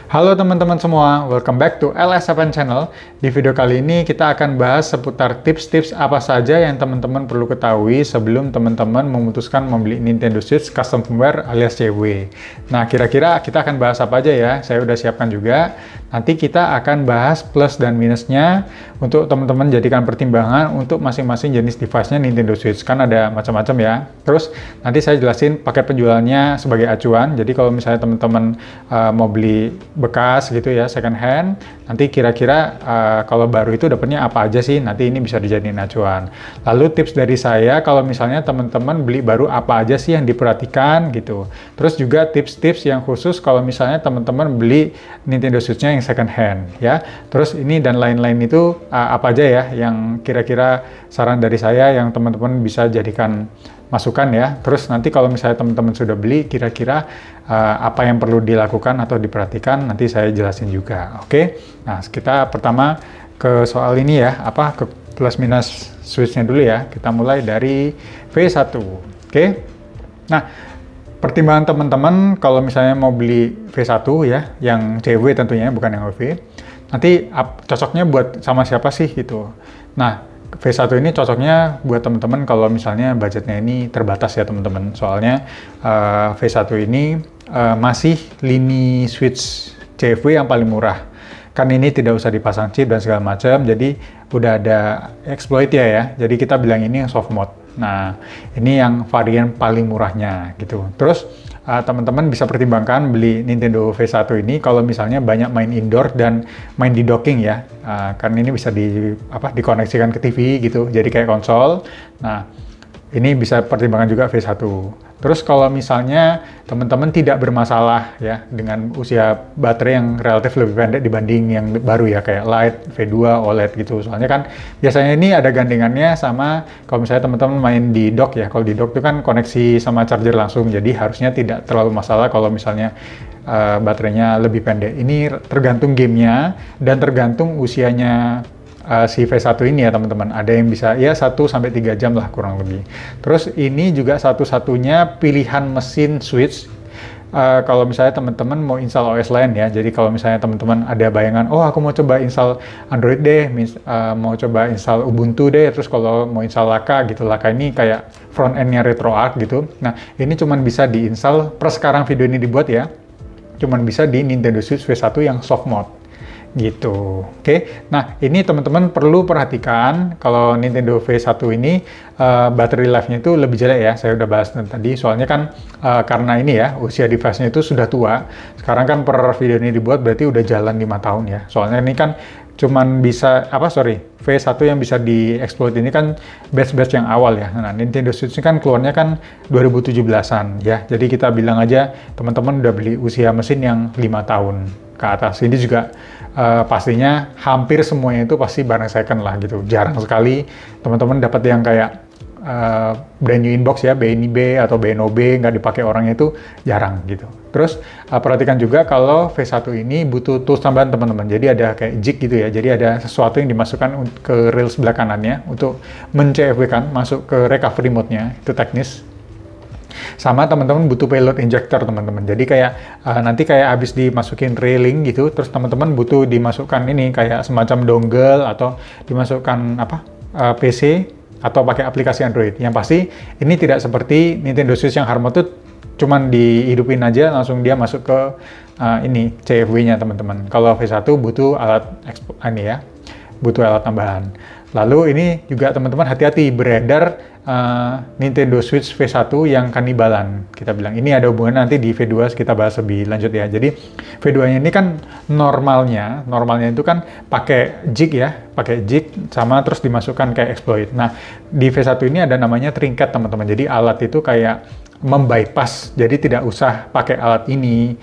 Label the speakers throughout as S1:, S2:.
S1: Halo teman-teman semua, welcome back to LS7 Channel. Di video kali ini kita akan bahas seputar tips-tips apa saja yang teman-teman perlu ketahui sebelum teman-teman memutuskan membeli Nintendo Switch Custom Firmware alias CW. Nah, kira-kira kita akan bahas apa aja ya? Saya udah siapkan juga. Nanti kita akan bahas plus dan minusnya untuk teman-teman jadikan pertimbangan untuk masing-masing jenis device-nya Nintendo Switch. Kan ada macam-macam ya. Terus nanti saya jelasin paket penjualannya sebagai acuan. Jadi kalau misalnya teman-teman mau beli bekas gitu ya, second hand, nanti kira-kira kalau baru itu dapatnya apa aja sih, nanti ini bisa dijadiin acuan. Lalu tips dari saya, kalau misalnya teman-teman beli baru apa aja sih yang diperhatikan gitu. Terus juga tips-tips yang khusus kalau misalnya teman-teman beli Nintendo Switch-nya yang second hand ya. Terus ini dan lain-lain itu apa aja ya yang kira-kira saran dari saya yang teman-teman bisa jadikan masukan ya. Terus nanti kalau misalnya teman-teman sudah beli, kira-kira apa yang perlu dilakukan atau diperhatikan, nanti saya jelasin juga. Oke? Nah, kita pertama ke soal ini ya, ke plus minus switch-nya dulu ya. Kita mulai dari V1. Oke? Nah, pertimbangan teman-teman kalau misalnya mau beli V1 ya, yang CW tentunya, bukan yang OV, nanti cocoknya buat sama siapa sih gitu. Nah, V1 ini cocoknya buat teman-teman kalau misalnya budgetnya ini terbatas ya teman-teman. Soalnya V1 ini masih lini switch CFW yang paling murah. Kan ini tidak usah dipasang chip dan segala macam, jadi udah ada exploit ya. Jadi kita bilang ini yang soft mode. Nah, ini yang varian paling murahnya gitu. Terus teman-teman bisa pertimbangkan beli Nintendo V1 ini kalau misalnya banyak main indoor dan main di docking ya. Kan ini bisa dikoneksikan ke TV gitu, jadi kayak konsol. Nah, ini bisa pertimbangan juga V1. Terus kalau misalnya teman-teman tidak bermasalah ya dengan usia baterai yang relatif lebih pendek dibanding yang baru ya, kayak Lite, V2, OLED gitu. Soalnya kan biasanya ini ada gandengannya sama kalau misalnya teman-teman main di dock ya. Kalau di dock itu kan koneksi sama charger langsung, jadi harusnya tidak terlalu masalah kalau misalnya baterainya lebih pendek. Ini tergantung gamenya dan tergantung usianya si V1 ini ya teman-teman. Ada yang bisa ya 1-3 jam lah kurang lebih. Terus ini juga satu-satunya pilihan mesin switch kalau misalnya teman-teman mau install OS lain ya. Jadi kalau misalnya teman-teman ada bayangan, oh aku mau coba install Android deh, mau coba install Ubuntu deh, terus kalau mau install Laka gitu. Laka ini kayak front end-nya RetroArch gitu. Nah, ini cuman bisa diinstal per sekarang video ini dibuat ya. Cuman bisa di Nintendo Switch V1 yang soft mode gitu. Oke. Nah, ini teman-teman perlu perhatikan kalau Nintendo V1 ini battery life-nya itu lebih jelek ya. Saya udah bahas tadi, soalnya kan karena ini ya, usia device-nya itu sudah tua. Sekarang kan per video ini dibuat berarti udah jalan 5 tahun ya. Soalnya ini kan cuman bisa, V1 yang bisa dieksploit ini kan batch-batch yang awal ya. Nah, Nintendo Switch ini kan keluarnya kan 2017-an ya. Jadi kita bilang aja teman-teman udah beli usia mesin yang 5 tahun ke atas. Ini juga pastinya hampir semuanya itu pasti barang second lah gitu. Jarang sekali teman-teman dapat yang kayak brand new inbox ya, BNIB atau BNOB nggak dipakai orangnya, itu jarang gitu. Terus perhatikan juga kalau V1 ini butuh tools tambahan teman-teman. Jadi ada kayak jig gitu ya. Jadi ada sesuatu yang dimasukkan ke rail sebelah kanannya untuk men-CFW-kan masuk ke recovery mode-nya. Itu teknis. Sama teman-teman butuh payload injector teman-teman. Jadi kayak nanti kayak habis dimasukin railing gitu, terus teman-teman butuh dimasukkan ini kayak semacam dongle atau dimasukkan PC atau pakai aplikasi Android. Yang pasti ini tidak seperti Nintendo Switch yang hard mode tuh cuman dihidupin aja langsung dia masuk ke ini CFW-nya teman-teman. Kalau V1 butuh alat butuh alat tambahan. Lalu ini juga teman-teman hati-hati, beredar Nintendo Switch V1 yang kanibalan. Kita bilang ini ada hubungan nanti di V2 kita bahas lebih lanjut ya. Jadi V2-nya ini kan normalnya itu kan pakai jig ya, pakai jig sama terus dimasukkan kayak exploit. Nah, di V1 ini ada namanya trinket teman-teman. Jadi alat itu kayak membypass. Jadi tidak usah pakai alat ini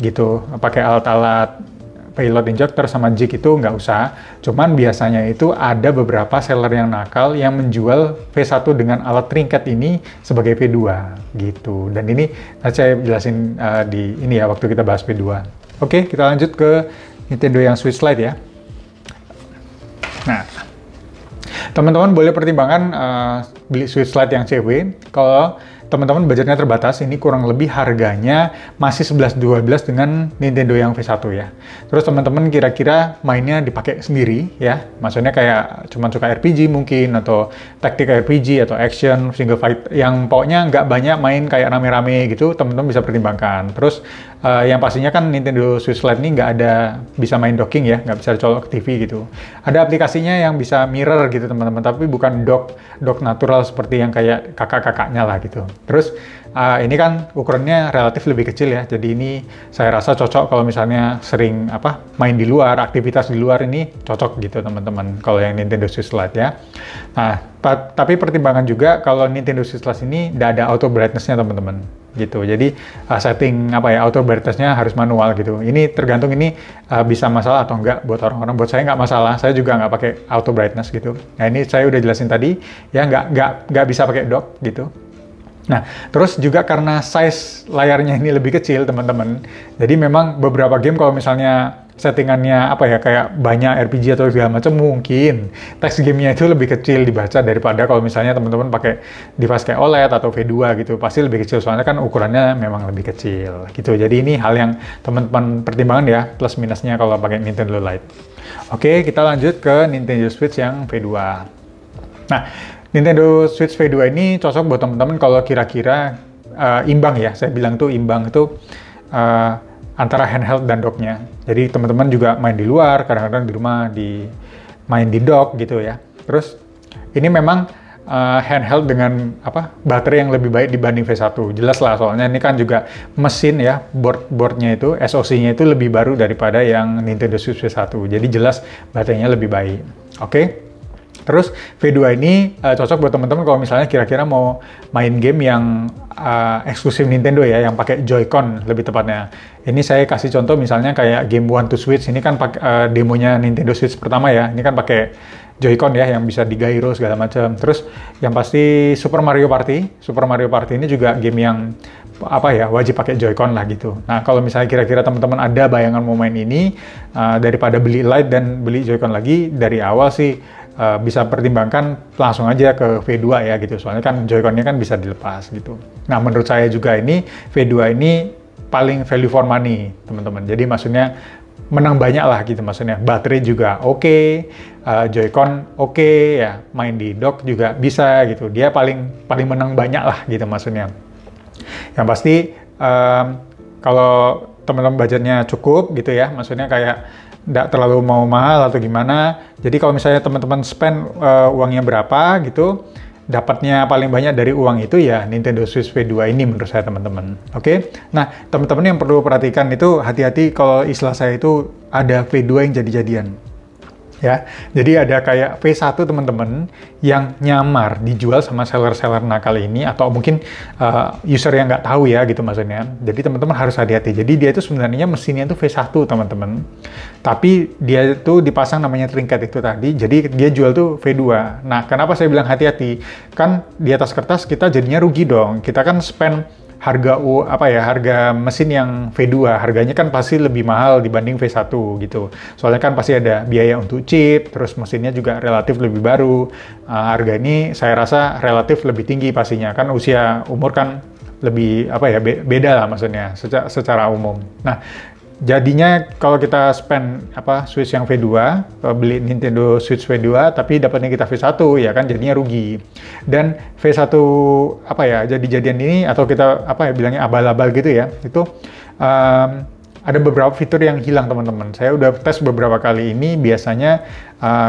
S1: gitu, pakai alat-alat payload injector sama jig itu nggak usah. Cuman biasanya itu ada beberapa seller yang nakal yang menjual V1 dengan alat trinket ini sebagai V2 gitu. Dan ini nanti saya jelasin di ini ya waktu kita bahas V2. Oke, kita lanjut ke Nintendo yang Switch Lite ya. Nah, teman-teman boleh pertimbangkan beli Switch Lite yang CW kalau teman-teman budgetnya terbatas, ini kurang lebih harganya masih 11-12 dengan Nintendo yang V1 ya. Terus teman-teman kira-kira mainnya dipakai sendiri ya, maksudnya kayak cuman suka RPG mungkin, atau tactic RPG, atau action, single fight, yang pokoknya nggak banyak main kayak rame-rame gitu, teman-teman bisa pertimbangkan. Terus yang pastinya kan Nintendo Switch Lite ini nggak ada bisa main docking ya, nggak bisa colok ke TV gitu. Ada aplikasinya yang bisa mirror gitu teman-teman, tapi bukan dock natural seperti yang kayak kakak-kakaknya lah gitu. Terus ini kan ukurannya relatif lebih kecil ya, jadi ini saya rasa cocok kalau misalnya sering main di luar, aktivitas di luar, ini cocok gitu teman-teman kalau yang Nintendo Switch Lite ya. Nah, tapi pertimbangan juga kalau Nintendo Switch Lite ini tidak ada auto brightness-nya teman-teman gitu. Jadi setting auto brightness-nya harus manual gitu. Ini tergantung ini bisa masalah atau enggak buat orang-orang. Buat saya nggak masalah, saya juga nggak pakai auto brightness gitu. Nah, ini saya udah jelasin tadi ya, nggak bisa pakai dock gitu. Nah, terus juga karena size layarnya ini lebih kecil teman-teman, jadi memang beberapa game kalau misalnya settingannya kayak banyak RPG atau segala macam, mungkin teks gamenya itu lebih kecil dibaca daripada kalau misalnya teman-teman pakai device kayak OLED atau V2 gitu, pasti lebih kecil soalnya kan ukurannya memang lebih kecil gitu. Jadi ini hal yang teman-teman pertimbangan ya, plus minusnya kalau pakai Nintendo Lite. Oke, kita lanjut ke Nintendo Switch yang V2. Nah, Nintendo Switch V2 ini cocok buat teman-teman kalau kira-kira imbang ya, saya bilang tuh imbang itu antara handheld dan docknya. Jadi teman-teman juga main di luar, kadang-kadang di rumah main di dock gitu ya. Terus ini memang handheld dengan baterai yang lebih baik dibanding V1. Jelas lah, soalnya ini kan juga mesin ya, boardnya itu, SoC-nya itu lebih baru daripada yang Nintendo Switch V1. Jadi jelas baterainya lebih baik. Oke. Terus V2 ini cocok buat teman-teman kalau misalnya kira-kira mau main game yang eksklusif Nintendo ya, yang pakai Joy-Con lebih tepatnya. Ini saya kasih contoh misalnya kayak game One to Switch, ini kan demonya Nintendo Switch pertama ya, ini kan pakai Joy-Con ya, yang bisa digairo segala macam. Terus yang pasti Super Mario Party. Super Mario Party ini juga game yang wajib pakai Joy-Con lah gitu. Nah, kalau misalnya kira-kira teman-teman ada bayangan mau main ini, daripada beli Lite dan beli Joy-Con lagi, dari awal sih bisa pertimbangkan langsung aja ke V2 ya gitu, soalnya kan Joy-Con-nya kan bisa dilepas gitu. Nah, menurut saya juga ini V2 ini paling value for money teman-teman. Jadi maksudnya menang banyak lah gitu, maksudnya baterai juga oke, Joy-Con oke ya, main di dock juga bisa gitu. Dia paling menang banyak lah gitu maksudnya. Yang pasti kalau teman-teman budgetnya cukup gitu ya, maksudnya kayak nggak terlalu mau mahal atau gimana. Jadi kalau misalnya teman-teman spend uangnya berapa gitu, dapatnya paling banyak dari uang itu ya Nintendo Switch V2 ini menurut saya teman-teman. Oke? Nah, teman-teman yang perlu perhatikan itu hati-hati kalau istilah saya itu ada V2 yang jadi-jadian. Ya, jadi ada kayak V1 teman-teman yang nyamar dijual sama seller-seller nakal ini, atau mungkin user yang nggak tahu ya gitu maksudnya. Jadi teman-teman harus hati-hati. Jadi dia itu sebenarnya mesinnya itu V1 teman-teman, tapi dia itu dipasang namanya trinket itu tadi, jadi dia jual tuh V2. Nah, kenapa saya bilang hati-hati? Kan di atas kertas kita jadinya rugi dong. Kita kan spend harga mesin yang V2 harganya kan pasti lebih mahal dibanding V1 gitu. Soalnya kan pasti ada biaya untuk chip, terus mesinnya juga relatif lebih baru. Harga ini saya rasa relatif lebih tinggi pastinya, kan usia umur kan lebih beda lah maksudnya secara umum. Nah, jadinya kalau kita spend Switch yang V2, beli Nintendo Switch V2 tapi dapatnya kita V1 ya kan jadinya rugi. Dan V1 jadi-jadian ini, atau kita bilangnya abal-abal gitu ya, itu ada beberapa fitur yang hilang teman-teman. Saya udah tes beberapa kali ini, biasanya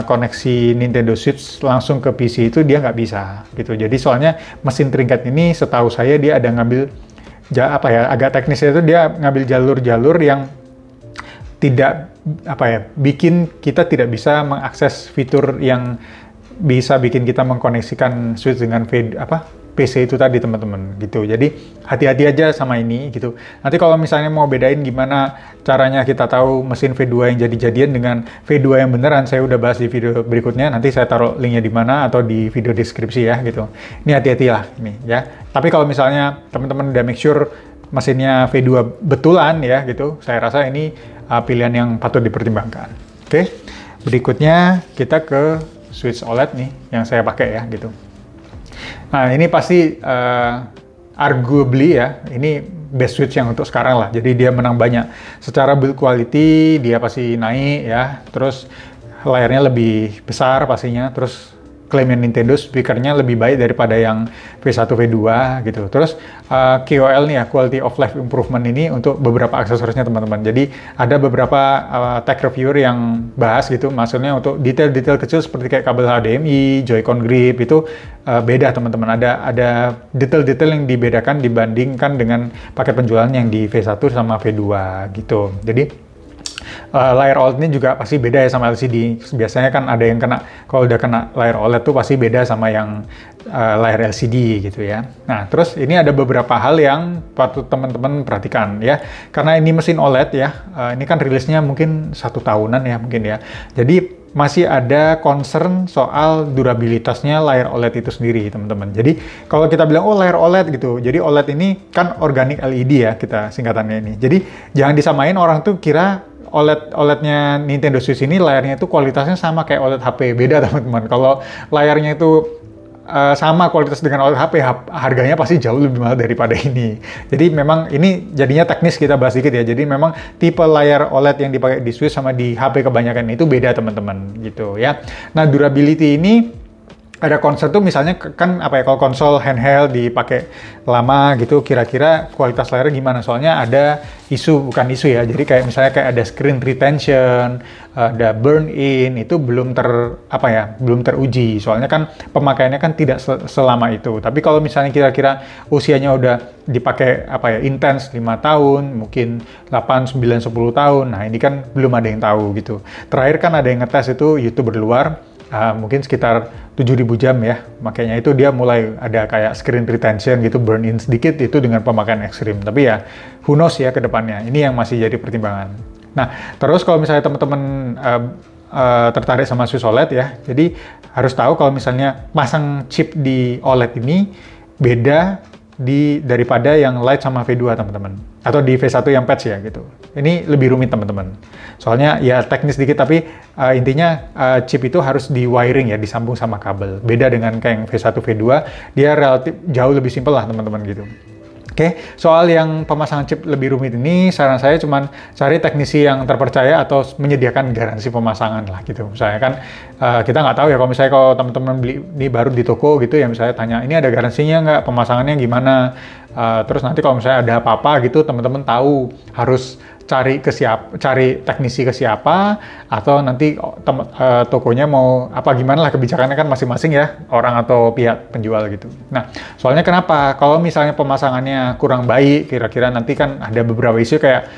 S1: koneksi Nintendo Switch langsung ke PC itu dia nggak bisa gitu. Jadi soalnya mesin trinket ini setahu saya dia ada ngambil agak teknisnya itu dia ngambil jalur-jalur yang tidak bikin kita tidak bisa mengakses fitur yang bisa bikin kita mengkoneksikan Switch dengan PC itu tadi teman-teman gitu. Jadi hati-hati aja sama ini gitu. Nanti kalau misalnya mau bedain gimana caranya kita tahu mesin V2 yang jadi-jadian dengan V2 yang beneran, saya udah bahas di video berikutnya. Nanti saya taruh linknya di mana atau di video deskripsi ya gitu. Ini hati-hati lah ini ya. Tapi kalau misalnya teman-teman udah make sure mesinnya V2 betulan ya gitu, saya rasa ini pilihan yang patut dipertimbangkan. Oke, berikutnya kita ke Switch OLED nih yang saya pakai ya gitu. Nah, ini pasti arguably ya, ini best Switch yang untuk sekarang lah. Jadi dia menang banyak. Secara build quality dia pasti naik ya. Terus layarnya lebih besar pastinya. Terus klaimnya Nintendo, speakernya lebih baik daripada yang V1, V2 gitu. Terus QOL nih ya, Quality of Life Improvement ini untuk beberapa aksesorisnya teman-teman. Jadi ada beberapa tech reviewer yang bahas gitu, maksudnya untuk detail-detail kecil seperti kayak kabel HDMI, Joy-Con grip itu beda teman-teman. Ada detail-detail yang dibedakan dibandingkan dengan paket penjualan yang di V1 sama V2 gitu. Jadi layar OLED ini juga pasti beda ya sama LCD. Biasanya kan ada yang kena, kalau udah kena layar OLED tuh pasti beda sama yang layar LCD gitu ya. Nah, terus ini ada beberapa hal yang patut teman-teman perhatikan ya. Karena ini mesin OLED ya, ini kan rilisnya mungkin 1 tahunan ya mungkin ya. Jadi masih ada concern soal durabilitasnya layar OLED itu sendiri teman-teman. Jadi kalau kita bilang oh layar OLED gitu, jadi OLED ini kan organic LED ya kita singkatannya ini. Jadi jangan disamain, orang tuh kira OLED-nya Nintendo Switch ini layarnya itu kualitasnya sama kayak OLED HP. Beda teman-teman. Kalau layarnya itu sama kualitas dengan OLED HP, harganya pasti jauh lebih mahal daripada ini. Jadi memang ini jadinya teknis, kita bahas dikit ya. Jadi memang tipe layar OLED yang dipakai di Switch sama di HP kebanyakan itu beda teman-teman gitu ya. Nah, durability ini ada concern tuh misalnya kan apa ya, kalau konsol handheld dipakai lama gitu kira-kira kualitas layarnya gimana, soalnya ada bukan isu ya, jadi kayak misalnya kayak ada screen retention, ada burn in, itu belum belum teruji, soalnya kan pemakaiannya kan tidak selama itu. Tapi kalau misalnya kira-kira usianya udah dipakai intens 5 tahun, mungkin 8, 9, 10 tahun, nah ini kan belum ada yang tahu gitu. Terakhir kan ada yang ngetes itu YouTuber luar, mungkin sekitar 7.000 jam ya, makanya itu dia mulai ada kayak screen retention gitu, burn in sedikit itu dengan pemakaian ekstrim. Tapi ya who knows ya ke depannya, ini yang masih jadi pertimbangan. Nah, terus kalau misalnya teman-teman tertarik sama Switch OLED ya, jadi harus tahu kalau misalnya pasang chip di OLED ini beda daripada yang Lite sama V2 teman-teman, atau di V1 yang patch ya gitu. Ini lebih rumit teman-teman. Soalnya ya teknis dikit, tapi intinya chip itu harus di wiring ya, disambung sama kabel. Beda dengan kayak yang V1, V2, dia relatif jauh lebih simpel lah teman-teman gitu. Oke, soal yang pemasangan chip lebih rumit ini, saran saya cuman cari teknisi yang terpercaya atau menyediakan garansi pemasangan lah gitu. Misalnya kan kita nggak tahu ya, kalau misalnya kalau teman-teman beli ini baru di toko gitu ya, misalnya tanya ini ada garansinya nggak, pemasangannya gimana, terus nanti kalau misalnya ada apa-apa gitu teman-teman tahu harus cari teknisi ke siapa, atau nanti tokonya mau apa gimana lah, kebijakannya kan masing-masing ya, orang atau pihak penjual gitu. Nah, soalnya kenapa? Kalau misalnya pemasangannya kurang baik, kira-kira nanti kan ada beberapa isu kayak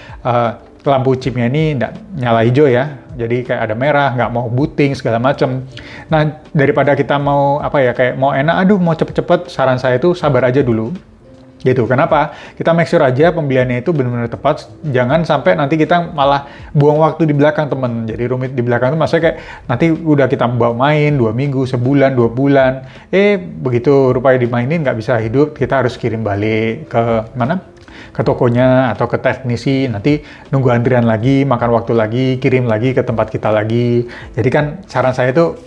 S1: lampu chipnya ini nggak nyala hijau ya, jadi kayak ada merah, nggak mau booting segala macem. Nah, daripada kita mau kayak mau enak, mau cepet-cepet, saran saya itu sabar aja dulu. Gitu. Kenapa? Kita make sure aja pembeliannya itu benar-benar tepat. Jangan sampai nanti kita malah buang waktu di belakang temen. Jadi rumit di belakang itu maksudnya kayak nanti udah kita bawa main 2 minggu, sebulan, 2 bulan. Begitu rupanya dimainin nggak bisa hidup, kita harus kirim balik ke mana? Ke tokonya atau ke teknisi, nanti nunggu antrian lagi, makan waktu lagi, kirim lagi ke tempat kita lagi. Jadi kan saran saya itu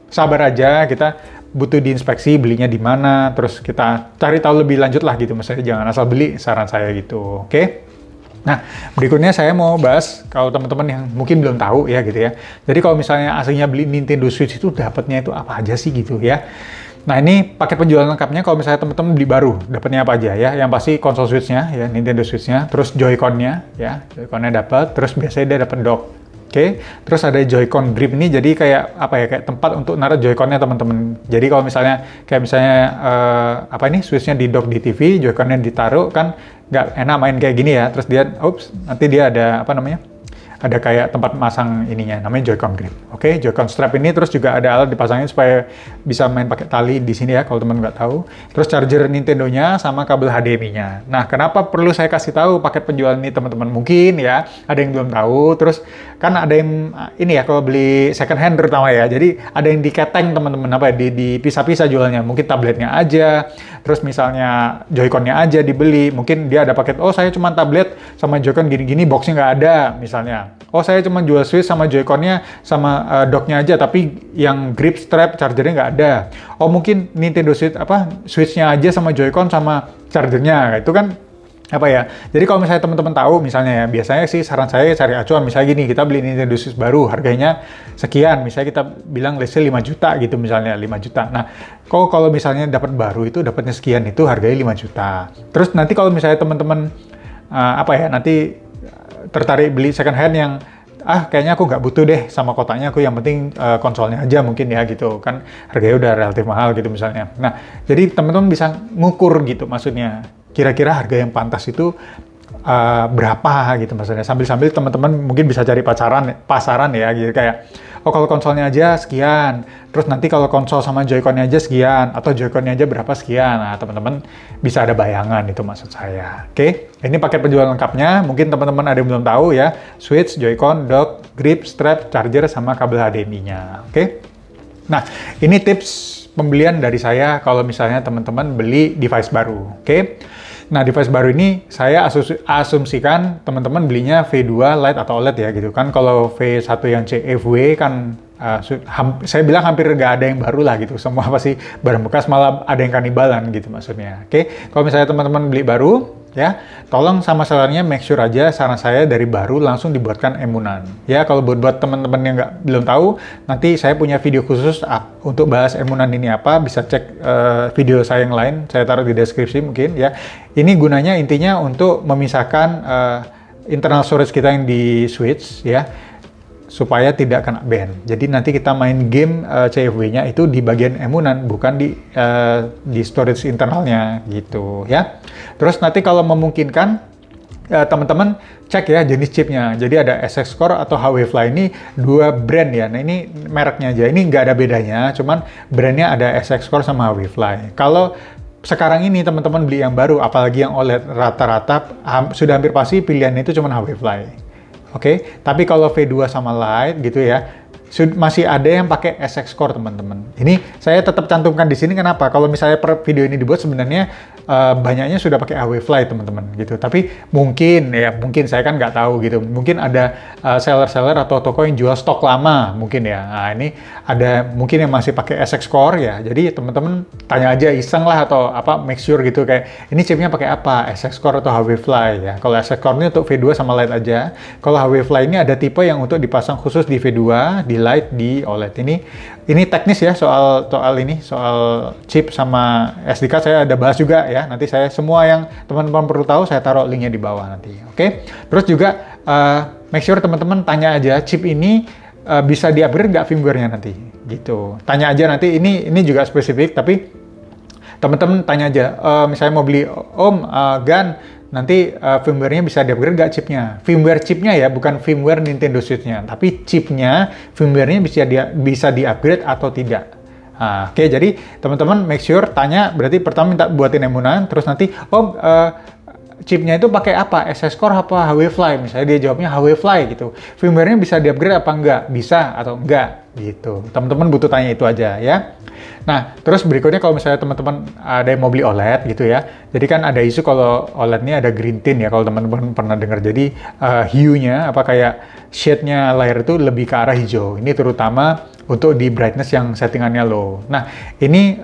S1: sabar aja, kita butuh diinspeksi belinya di mana, terus kita cari tahu lebih lanjut lah gitu, maksudnya jangan asal beli, saran saya gitu. Oke? Nah, berikutnya saya mau bahas kalau teman-teman yang mungkin belum tahu ya gitu ya. Jadi kalau misalnya aslinya beli Nintendo Switch itu dapatnya itu apa aja sih gitu ya. Nah, ini paket penjualan lengkapnya kalau misalnya teman-teman beli baru, dapatnya apa aja ya. Yang pasti konsol Switch-nya ya, Nintendo Switch-nya, terus Joy-Con-nya ya, Joy-Con-nya dapat, terus biasanya dia dapat dock. Oke, terus ada Joy-Con grip ini, jadi kayak kayak tempat untuk naruh Joy-Con-nya teman-teman. Jadi kalau misalnya Switch-nya di dock di TV, Joy-Con-nya ditaruh, kan nggak enak main kayak gini ya. Terus dia, nanti dia ada ada kayak tempat masang ininya, namanya Joy-Con grip. Oke, Joy-Con strap ini terus juga ada alat dipasangin supaya bisa main pakai tali di sini ya, kalau teman nggak tahu. Terus charger Nintendo-nya sama kabel HDMI-nya. Nah, kenapa perlu saya kasih tahu paket penjualan ini teman-teman? Mungkin ya, ada yang belum tahu. Terus kan ada yang ini ya, kalau beli second hand terutama ya. Jadi ada yang diketeng teman-teman, dipisah-pisah jualnya. Mungkin tabletnya aja, terus misalnya Joy-Con-nya aja dibeli. Mungkin dia ada paket, saya cuma tablet sama Joy-Con gini-gini, boxnya nggak ada misalnya. misalnya, oh saya cuma jual switch sama joyconnya sama docknya aja, tapi yang grip, strap, chargernya nggak ada. Oh mungkin Nintendo Switch switchnya aja sama joycon sama chargernya, itu kan apa ya. Jadi kalau misalnya teman-teman tahu misalnya ya, biasanya sih saran saya cari acuan, misalnya gini, kita beli Nintendo Switch baru harganya sekian, misalnya kita bilang let's say 5 juta gitu, misalnya 5 juta. Nah kalau misalnya dapat baru itu dapatnya sekian, itu harganya 5 juta. Terus nanti kalau misalnya teman-teman nanti tertarik beli second hand yang kayaknya aku nggak butuh deh sama kotaknya, aku yang penting konsolnya aja mungkin ya gitu kan, harganya udah relatif mahal gitu misalnya. Nah jadi teman-teman bisa ngukur gitu, maksudnya kira-kira harga yang pantas itu berapa gitu maksudnya, sambil-sambil teman-teman mungkin bisa cari pasaran ya gitu, kayak oh kalau konsolnya aja sekian, terus nanti kalau konsol sama joyconnya aja sekian, atau joyconnya aja berapa sekian. Nah teman-teman bisa ada bayangan, itu maksud saya. Oke, ini paket penjualan lengkapnya, mungkin teman-teman ada yang belum tahu ya, switch, joycon, dock, grip, strap, charger, sama kabel HDMI-nya. Oke, nah ini tips pembelian dari saya kalau misalnya teman-teman beli device baru. Oke. Nah, device baru ini saya asumsikan teman-teman belinya V2 Lite atau OLED ya gitu kan. Kalau V1 yang CFW kan saya bilang hampir nggak ada yang baru lah gitu. Semua pasti barang bekas, malah ada yang kanibalan gitu maksudnya. Oke, kalau misalnya teman-teman beli baru ya, tolong sama sellernya make sure aja, saran saya dari baru langsung dibuatkan emunan. Ya, kalau buat teman-teman yang belum tahu, nanti saya punya video khusus untuk bahas emunan ini apa, bisa cek video saya yang lain, saya taruh di deskripsi mungkin ya. Ini gunanya intinya untuk memisahkan internal storage kita yang di switch ya, supaya tidak kena ban. Jadi nanti kita main game CFW-nya itu di bagian emunan, bukan di storage internalnya gitu ya. Terus nanti kalau memungkinkan teman-teman cek ya jenis chipnya. Jadi ada SX Core atau HWFly, ini dua brand ya. Nah ini mereknya aja, ini nggak ada bedanya, cuman brandnya ada SX Core sama HWFly. Kalau sekarang ini teman-teman beli yang baru, apalagi yang OLED, rata-rata sudah hampir pasti pilihannya itu cuma HWFly. Oke, tapi kalau V2 sama Lite gitu ya, masih ada yang pakai SX Core teman-teman. Ini saya tetap cantumkan di sini, kenapa? Kalau misalnya per video ini dibuat sebenarnya banyaknya sudah pakai HWFly teman-teman gitu. Tapi mungkin saya kan nggak tahu gitu. Mungkin ada seller-seller atau toko yang jual stok lama mungkin ya. Nah ini ada mungkin yang masih pakai SX Core ya. Jadi teman-teman tanya aja iseng lah atau make sure gitu, kayak ini chipnya pakai apa? SX Core atau HWFly ya. Kalau SX Core ini untuk V2 sama Lite aja. Kalau HWFly ini ada tipe yang untuk dipasang khusus di V2, di Lite, di OLED. Ini teknis ya, soal chip sama SD card saya ada bahas juga ya. Nanti saya semua yang teman-teman perlu tahu saya taruh linknya di bawah nanti. Oke. Terus juga make sure teman-teman tanya aja chip ini bisa di-upgrade nggak firmware-nya nanti gitu. Tanya aja nanti, ini juga spesifik, tapi teman-teman tanya aja, misalnya mau beli Gan, nanti firmware-nya bisa di-upgrade nggak chipnya? Firmware chipnya ya, bukan firmware Nintendo Switch-nya, tapi chipnya, firmware-nya bisa di-upgrade atau tidak. Nah, oke, jadi teman-teman make sure tanya, berarti pertama minta buatin emunan, terus nanti, chipnya itu pakai apa? SX Core apa HWFly? Misalnya dia jawabnya HWFly gitu. Firmware-nya bisa di-upgrade apa enggak? Bisa atau enggak? Gitu. Teman-teman butuh tanya itu aja ya. Nah, terus berikutnya kalau misalnya teman-teman ada yang mau beli OLED gitu ya. Jadi kan ada isu kalau OLED ini ada green tint ya, kalau teman-teman pernah dengar. Jadi hue-nya kayak shade-nya layar itu lebih ke arah hijau. Ini terutama untuk di brightness yang settingannya low. Nah, ini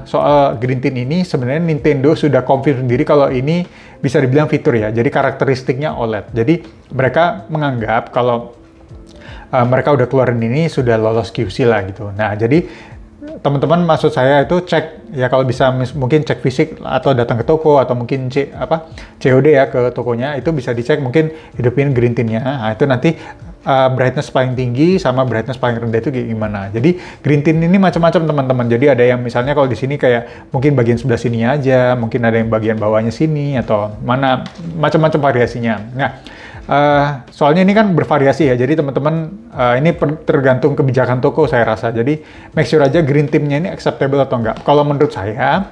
S1: soal green tint ini sebenarnya Nintendo sudah confirm sendiri kalau ini bisa dibilang fitur ya. Jadi karakteristiknya OLED. Jadi mereka menganggap kalau mereka udah keluarin ini sudah lolos QC lah gitu. Nah, jadi teman-teman maksud saya itu cek ya, kalau bisa mungkin cek fisik atau datang ke toko atau mungkin COD ya ke tokonya, itu bisa dicek, mungkin hidupin green tint-nya. Nah, itu nanti brightness paling tinggi sama brightness paling rendah itu gimana. Jadi green tint ini macam-macam teman-teman. Jadi ada yang misalnya kalau di sini kayak mungkin bagian sebelah sini aja, mungkin ada yang bagian bawahnya sini atau mana, macam-macam variasinya. Nah, soalnya ini kan bervariasi ya, jadi teman-teman ini tergantung kebijakan toko saya rasa. Jadi make sure aja green tint-nya ini acceptable atau enggak. Kalau menurut saya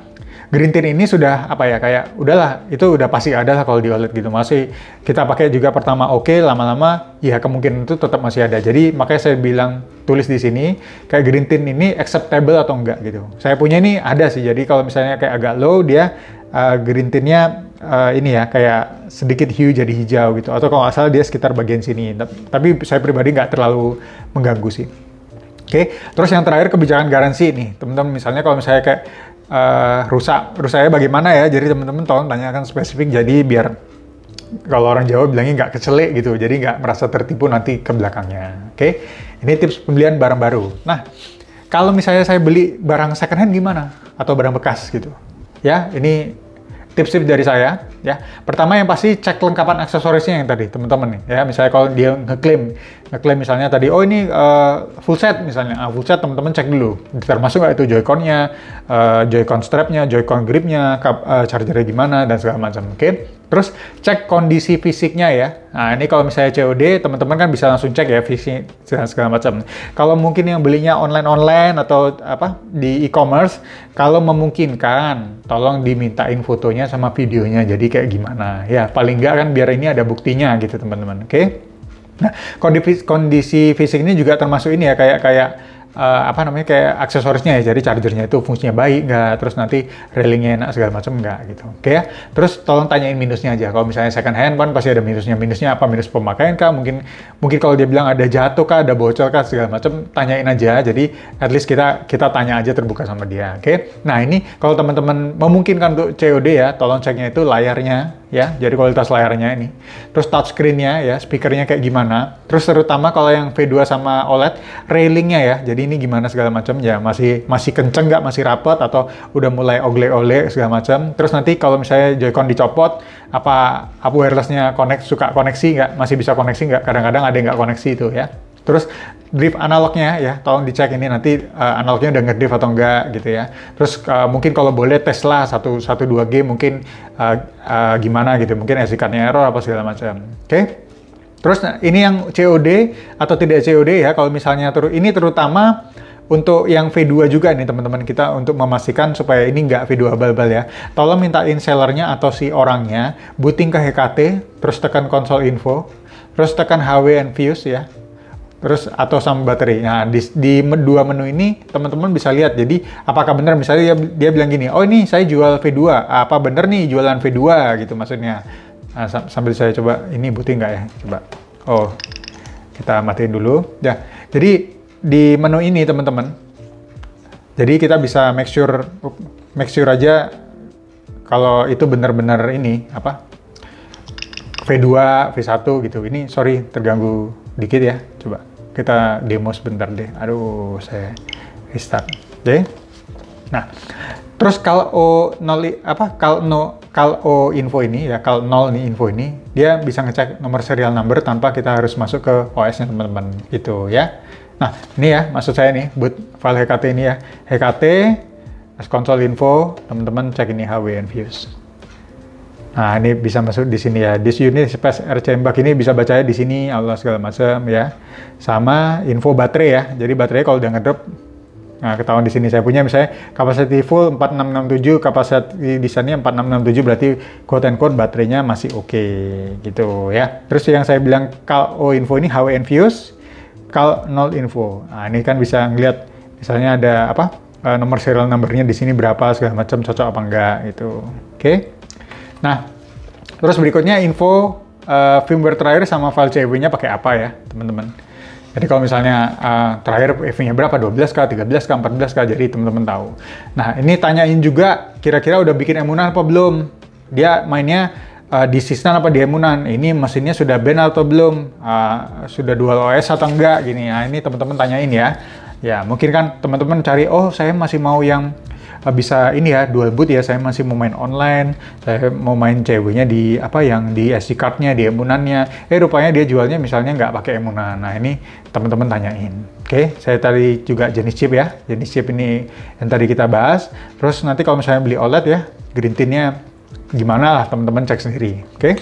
S1: green tint ini sudah kayak udahlah, itu udah pasti ada lah kalau di OLED gitu. Masih kita pakai juga pertama oke, lama-lama ya kemungkinan itu tetap masih ada. Jadi makanya saya bilang tulis di sini kayak green tint ini acceptable atau enggak gitu. Saya punya ini ada sih. Jadi kalau misalnya kayak agak low, dia green tint-nya ini ya, kayak sedikit hue jadi hijau gitu. Atau kalau nggak salah dia sekitar bagian sini. Tapi saya pribadi nggak terlalu mengganggu sih. Oke, terus yang terakhir kebijakan garansi nih, teman-teman. Misalnya kalau misalnya kayak rusaknya bagaimana ya? Jadi teman-teman tolong tanyakan spesifik. Jadi biar kalau orang Jawa bilangnya nggak kecelek gitu, jadi nggak merasa tertipu nanti ke belakangnya. Oke, ini tips pembelian barang baru. Nah, kalau misalnya saya beli barang second hand gimana? Atau barang bekas gitu. Ya, ini tips-tips dari saya. Ya, pertama yang pasti cek kelengkapan aksesorisnya yang tadi, teman-teman nih. Ya, misalnya kalau dia ngeklaim misalnya tadi, oh ini full set misalnya, full set teman-teman cek dulu. Termasuk nggak itu Joy-Con-nya, Joy-Con strap-nya, Joy-Con grip-nya, charger-nya gimana dan segala macam. Oke. Terus cek kondisi fisiknya ya. Nah ini kalau misalnya COD, teman-teman kan bisa langsung cek ya fisik segala macam. Kalau mungkin yang belinya online atau apa di e-commerce, kalau memungkinkan, tolong dimintain fotonya sama videonya. Jadi kayak gimana? Ya paling nggak kan biar ini ada buktinya gitu teman-teman. Oke? Nah kondisi fisik ini juga termasuk ini ya kayak apa namanya kayak aksesorisnya ya, jadi chargernya itu fungsinya baik nggak, terus nanti railingnya enak segala macam nggak gitu. Oke ya, terus tolong tanyain minusnya aja. Kalau misalnya second hand kan pasti ada minusnya apa, minus pemakaian kah, mungkin kalau dia bilang ada jatuh kah, ada bocor kah segala macam, tanyain aja. Jadi at least kita tanya aja terbuka sama dia. Oke, nah ini kalau teman-teman memungkinkan untuk COD ya, tolong ceknya itu layarnya ya, jadi kualitas layarnya ini, terus touchscreen-nya ya, speakernya kayak gimana, terus terutama kalau yang V2 sama OLED, railingnya ya, jadi ini gimana segala macam ya, masih kenceng nggak, masih rapat atau udah mulai ogle-ogle segala macam. Terus nanti kalau misalnya Joy-Con dicopot, apa wireless-nya suka koneksi nggak, masih bisa koneksi nggak, kadang-kadang ada yang nggak koneksi itu ya. Terus drift analognya ya, tolong dicek ini nanti analognya udah ngedrift atau enggak gitu ya. Terus mungkin kalau boleh tes lah 1-2G mungkin gimana gitu, mungkin SD card-nya error apa segala macam. Oke? Terus ini yang COD atau tidak COD ya, kalau misalnya ini terutama untuk yang V2 juga nih teman-teman, kita untuk memastikan supaya ini nggak V2 abal-abal ya. Tolong mintain sellernya atau si orangnya booting ke HKT, terus tekan konsol info, terus tekan HW and Fuse ya. Terus atau sama baterai. Nah, di dua menu ini teman-teman bisa lihat. Jadi apakah benar misalnya dia bilang gini, "Oh, ini saya jual V2. Apa benar nih jualan V2?" gitu maksudnya. Nah, sambil saya coba ini booting nggak ya? Coba. Oh, kita matiin dulu. Ya. Jadi di menu ini teman-teman. Jadi kita bisa make sure aja kalau itu benar-benar ini apa? V2, V1 gitu. Ini sorry terganggu dikit ya. Coba kita demo sebentar deh. Aduh, saya restart. Oke. Nah, terus kalau info ini ya, kalau 0 nih info ini, dia bisa ngecek nomor serial number tanpa kita harus masuk ke OS-nya teman-teman gitu ya. Nah, ini ya maksud saya nih boot file HKT ini ya. HKT console info, teman-teman cek ini HW and Fuse. Nah, ini bisa masuk di sini ya. This unit space RCMBAK ini bisa bacanya di sini, Allah segala macam ya. Sama info baterai ya. Jadi baterai kalau udah ngedrop, nah ketahuan di sini saya punya misalnya capacity full 4667, capacity di sana 4667 berarti quote and quote baterainya masih oke gitu ya. Terus yang saya bilang CAL-O info ini HW and Fuse, CAL-0 info. Nah, ini kan bisa ngeliat misalnya ada apa? Nomor serial numbernya di sini berapa segala macam, cocok apa enggak gitu. Oke. Nah, terus berikutnya info firmware terakhir sama file CW-nya pakai apa ya, teman-teman. Jadi kalau misalnya terakhir EV-nya berapa, 12K, 13K, 14K, jadi teman-teman tahu. Nah, ini tanyain juga, kira-kira udah bikin emunan apa belum? Dia mainnya di Sistan apa di emunan? Ini mesinnya sudah ban atau belum? Sudah dual OS atau enggak? Gini, nah ini teman-teman tanyain ya. Ya, mungkin kan teman-teman cari, oh saya masih mau yang bisa ini ya, dual boot ya, saya masih mau main online, saya mau main CW-nya di apa yang di SD card-nya, di emunannya. Rupanya dia jualnya misalnya nggak pakai emunan. Nah, ini teman-teman tanyain. Oke, saya tadi juga jenis chip ya. Jenis chip ini yang tadi kita bahas. Terus nanti kalau misalnya beli OLED ya, green tint-nya gimana lah teman-teman cek sendiri. Oke.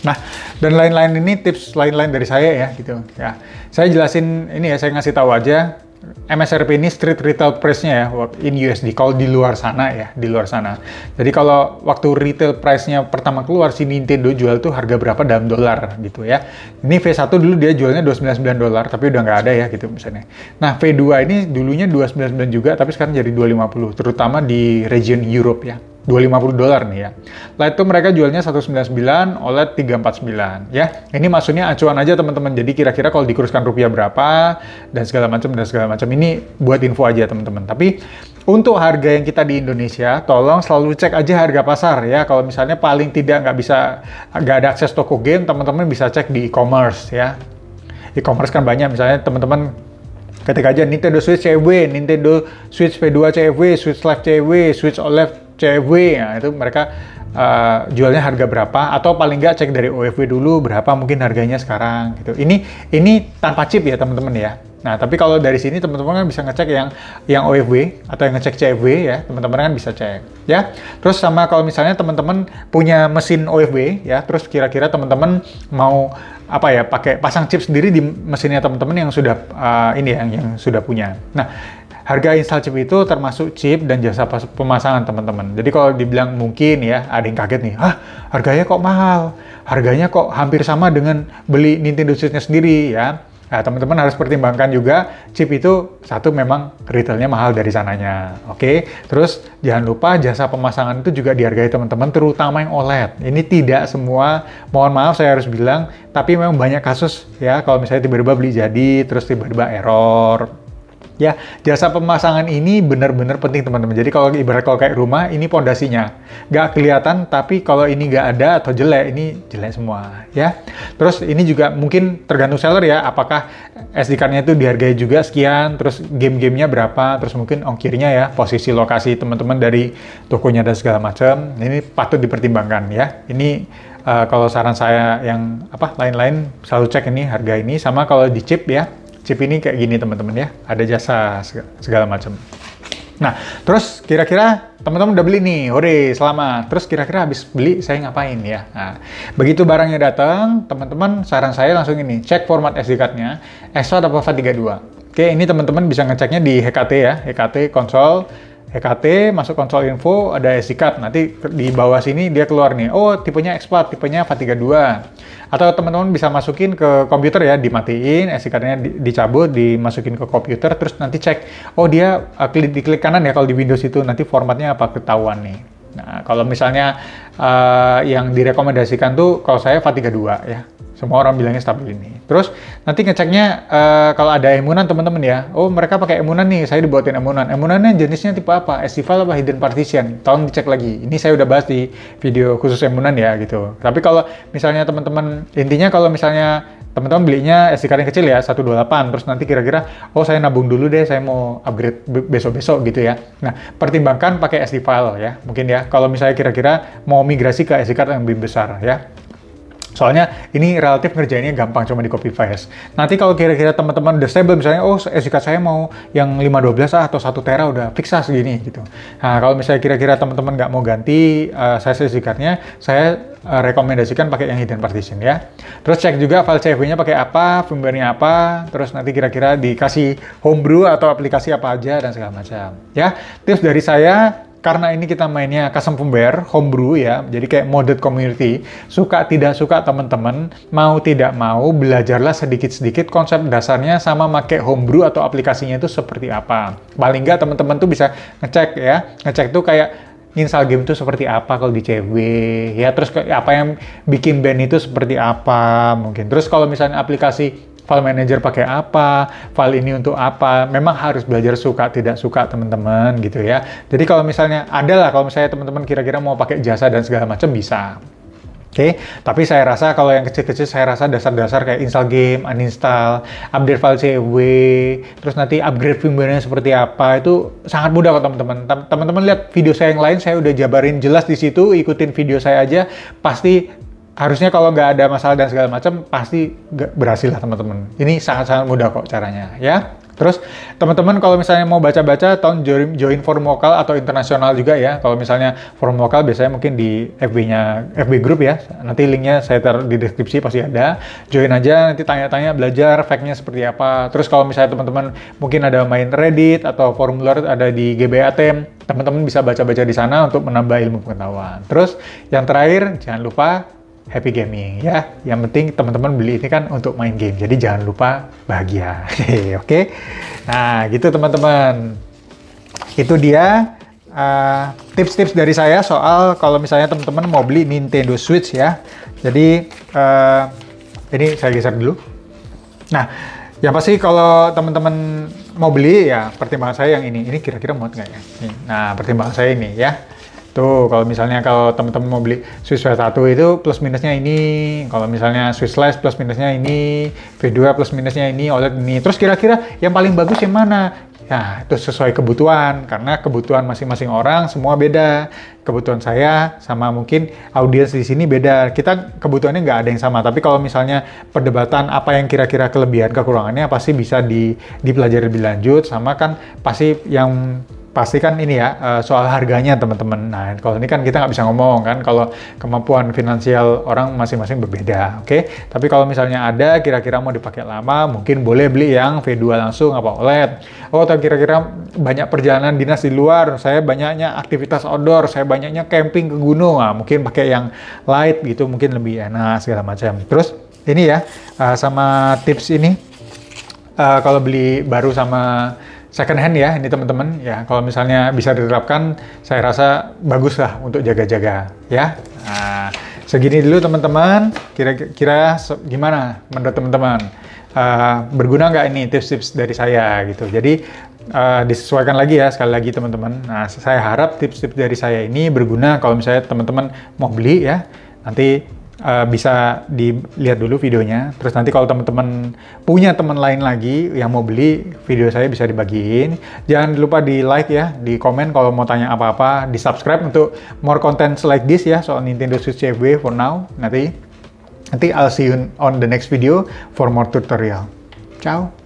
S1: Nah, dan lain-lain ini tips lain-lain dari saya ya gitu. Ya. Saya jelasin ini ya, saya ngasih tahu aja. MSRP ini street retail price-nya ya, in USD, kalau di luar sana ya, di luar sana. Jadi kalau waktu retail price-nya pertama keluar, si Nintendo jual tuh harga berapa dalam dolar gitu ya. Ini V1 dulu dia jualnya $299, tapi udah nggak ada ya gitu misalnya. Nah, V2 ini dulunya $299 juga, tapi sekarang jadi $250, terutama di region Europe ya. $250 nih ya. Lite itu mereka jualnya 199, OLED 349 ya. Ini maksudnya acuan aja teman-teman. Jadi kira-kira kalau dikuruskan rupiah berapa dan segala macam. Ini buat info aja teman-teman. Tapi untuk harga yang kita di Indonesia, tolong selalu cek aja harga pasar ya. Kalau misalnya paling tidak nggak ada akses toko game, teman-teman bisa cek di e-commerce ya. E-commerce kan banyak, misalnya teman-teman ketik aja Nintendo Switch CFW, Nintendo Switch V2 CFW, Switch Lite CFW, Switch OLED CFW, nah itu mereka jualnya harga berapa, atau paling nggak cek dari OFW dulu berapa mungkin harganya sekarang gitu. Ini tanpa chip ya teman-teman ya. Nah tapi kalau dari sini teman-teman kan bisa ngecek yang OFW atau yang ngecek CFW ya, teman-teman kan bisa cek ya. Terus sama kalau misalnya teman-teman punya mesin OFW ya, terus kira-kira teman-teman mau apa ya, pakai pasang chip sendiri di mesinnya teman-teman yang sudah yang sudah punya. Nah, harga install chip itu termasuk chip dan jasa pemasangan teman-teman. Jadi kalau dibilang mungkin ya, ada yang kaget nih, harganya kok mahal? Harganya kok hampir sama dengan beli Nintendo Switch-nya sendiri ya? Nah, teman-teman harus pertimbangkan juga chip itu satu memang retailnya mahal dari sananya. Oke, terus jangan lupa jasa pemasangan itu juga dihargai teman-teman, terutama yang OLED. Ini tidak semua, mohon maaf saya harus bilang, tapi memang banyak kasus ya kalau misalnya tiba-tiba beli jadi, terus tiba-tiba error. Ya, jasa pemasangan ini benar-benar penting teman-teman. Jadi kalau kayak rumah, ini pondasinya. Nggak kelihatan, tapi kalau ini nggak ada atau jelek, ini jelek semua. Ya. Terus ini juga mungkin tergantung seller ya, apakah SD card-nya itu dihargai juga sekian, terus game-gamenya berapa, terus mungkin ongkirnya ya, posisi lokasi teman-teman dari tokonya dan segala macam. Ini patut dipertimbangkan ya. Ini kalau saran saya yang lain-lain, selalu cek ini harga ini, sama kalau di chip ya. Chip ini kayak gini teman-teman ya, ada jasa segala macam. Nah, terus kira-kira teman-teman udah beli nih, hore, selamat. Terus kira-kira habis beli saya ngapain ya? Nah, begitu barangnya datang, teman-teman saran saya langsung ini, cek format SD card-nya, extrude apa FAT32. Oke, ini teman-teman bisa ngeceknya di HKT ya, HKT konsol. HKT, masuk konsol info, ada SD card. Nanti di bawah sini dia keluar nih, oh tipenya expat, tipenya FAT32. Atau teman-teman bisa masukin ke komputer ya, dimatiin, SD card-nya dicabut, dimasukin ke komputer, terus nanti cek, oh dia diklik kanan ya kalau di Windows itu, nanti formatnya apa ketahuan nih. Nah, kalau misalnya yang direkomendasikan tuh, kalau saya FAT32 ya. Semua orang bilangnya stabil ini. Terus nanti ngeceknya kalau ada emunan teman-teman ya. Oh mereka pakai emunan nih, saya dibuatin emunan. Emunannya jenisnya tipe apa? SD file apa hidden partition? Tolong dicek lagi. Ini saya udah bahas di video khusus emunan ya gitu. Tapi kalau misalnya teman-teman, intinya kalau misalnya teman-teman belinya SD card yang kecil ya, 128, terus nanti kira-kira, oh saya nabung dulu deh, saya mau upgrade besok-besok gitu ya. Nah, pertimbangkan pakai SD file ya, mungkin ya. Kalau misalnya kira-kira mau migrasi ke SD card yang lebih besar ya. Soalnya ini relatif ngerjainnya gampang, cuma di copy paste. Nanti kalau kira-kira teman-teman udah stable, misalnya, oh SD card saya mau yang 512 atau 1 tera udah fix segini gitu. Nah, kalau misalnya kira-kira teman-teman nggak mau ganti size SD card-nya, saya rekomendasikan pakai yang hidden partition ya. Terus cek juga file CFW-nya pakai apa, firmware-nya apa, terus nanti kira-kira dikasih homebrew atau aplikasi apa aja dan segala macam. Ya, tips dari saya, karena ini kita mainnya custom firmware, homebrew ya, jadi kayak modded community, suka tidak suka teman-teman, mau tidak mau, belajarlah sedikit-sedikit konsep dasarnya sama make homebrew atau aplikasinya itu seperti apa. Paling nggak teman-teman tuh bisa ngecek ya, ngecek tuh kayak install game itu seperti apa kalau di CFW, ya terus apa yang bikin band itu seperti apa mungkin. Terus kalau misalnya aplikasi file manager pakai apa, file ini untuk apa, memang harus belajar suka tidak suka teman-teman gitu ya. Jadi kalau misalnya kalau misalnya teman-teman kira-kira mau pakai jasa dan segala macam bisa. Oke, tapi saya rasa kalau yang kecil-kecil saya rasa dasar-dasar kayak install game, uninstall, update file CFW, terus nanti upgrade firmware-nya seperti apa, itu sangat mudah kok teman-teman. Teman-teman lihat video saya yang lain, saya udah jabarin jelas di situ, ikutin video saya aja, pasti harusnya kalau nggak ada masalah dan segala macam, pasti berhasil lah teman-teman. Ini sangat-sangat mudah kok caranya ya. Terus teman-teman kalau misalnya mau baca-baca, tolong join forum lokal atau internasional juga ya. Kalau misalnya forum lokal biasanya mungkin di FB group ya. Nanti linknya saya taruh di deskripsi, pasti ada. Join aja, nanti tanya-tanya, belajar fact-nya seperti apa. Terus kalau misalnya teman-teman mungkin ada main Reddit atau forum luar ada di GBATM, teman-teman bisa baca-baca di sana untuk menambah ilmu pengetahuan. Terus yang terakhir, jangan lupa happy gaming ya. Yang penting teman-teman beli ini kan untuk main game. Jadi jangan lupa bahagia. Oke. Nah, gitu teman-teman. Itu dia tips-tips dari saya soal kalau misalnya teman-teman mau beli Nintendo Switch ya. Jadi ini saya geser dulu. Nah, ya pasti kalau teman-teman mau beli ya pertimbangan saya yang ini kira-kira muat nggak ya? Nah, pertimbangan saya ini ya. Tuh, kalau misalnya kalau teman-teman mau beli Switch V1 itu plus minusnya ini, kalau misalnya Switch Lite plus minusnya ini, V2 plus minusnya ini, OLED ini. Terus kira-kira yang paling bagus yang mana? Ya, itu sesuai kebutuhan, karena kebutuhan masing-masing orang semua beda. Kebutuhan saya sama mungkin audiens di sini beda. Kita kebutuhannya nggak ada yang sama, tapi kalau misalnya perdebatan apa yang kira-kira kelebihan kekurangannya pasti bisa dipelajari lebih lanjut, sama kan pasti kan ini ya, soal harganya teman-teman. Nah, kalau ini kan kita nggak bisa ngomong kan, kalau kemampuan finansial orang masing-masing berbeda, oke? Tapi kalau misalnya ada kira-kira mau dipakai lama, mungkin boleh beli yang V2 langsung apa OLED. Oh, atau kira-kira banyak perjalanan dinas di luar, saya banyaknya aktivitas outdoor, saya banyaknya camping ke gunung, nah, mungkin pakai yang light gitu, mungkin lebih enak segala macam. Terus ini ya, sama tips ini, kalau beli baru sama second hand ya, ini teman-teman ya, kalau misalnya bisa diterapkan, saya rasa bagus lah untuk jaga-jaga ya. Nah, segini dulu teman-teman, kira-kira gimana menurut teman-teman? Berguna nggak ini tips-tips dari saya gitu? Jadi disesuaikan lagi ya, sekali lagi teman-teman. Nah, saya harap tips-tips dari saya ini berguna kalau misalnya teman-teman mau beli ya, nanti bisa dilihat dulu videonya. Terus nanti kalau teman-teman punya teman lain lagi yang mau beli, video saya bisa dibagiin. Jangan lupa di like ya, di komen kalau mau tanya apa-apa, di subscribe untuk more contents like this ya, soal Nintendo Switch CFW for now. Nanti I'll see you on the next video for more tutorial. Ciao!